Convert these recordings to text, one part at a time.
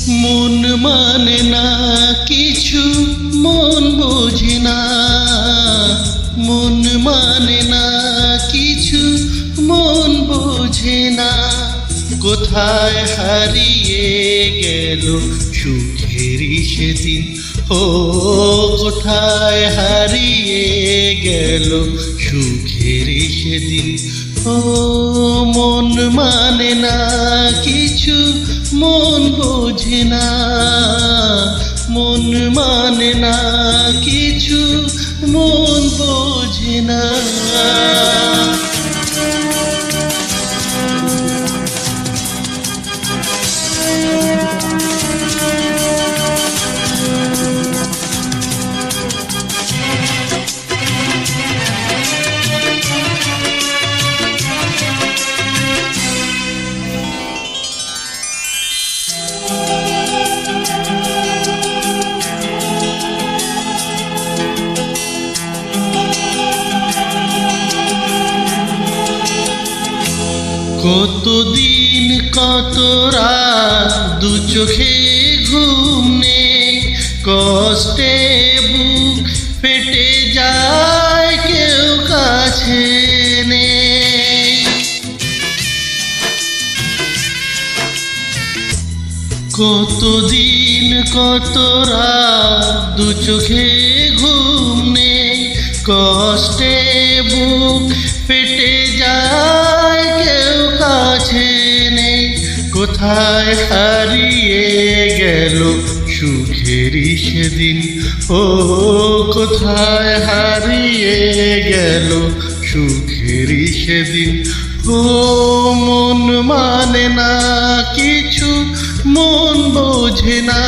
মন মানে না কিছু, মন বোঝে না। মন মানে না কিছু, মন বোঝে না। কোথায় হারিয়ে গেল সুখেরই সেদিন, ও কোথায় হারিয়ে গেল সুখেরই সেদিন। ও মন মানে না কিছু, মন বোঝে না। মন মানে না কিছু, মন বোঝে না। কতদিন কত রাত দু চোখে ঘুম নেই, কষ্টে বুক ফেটে যায় কেউ কাছে নেই। কতদিন কত রাত দু চোখে ঘুম নেই, কষ্টে বুক ফেটে যায় কেউ কাছে নেই। কোথায় হারিয়ে গেল সুখেরই সেদিন, ও কোথায় হারিয়ে গেল সুখেরই সেদিন। ও মন মানে না কিছু, মন বোঝে না।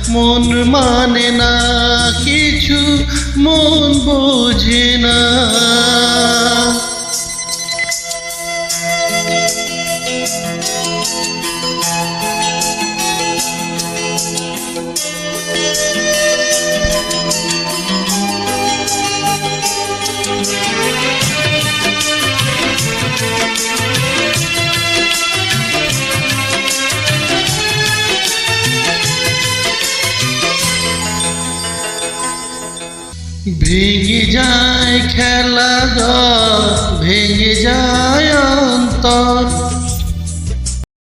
মন মানে না কিছু, মন বোঝে না। ভেঙে যায় খেলা, ভেঙে যায় অন্তর।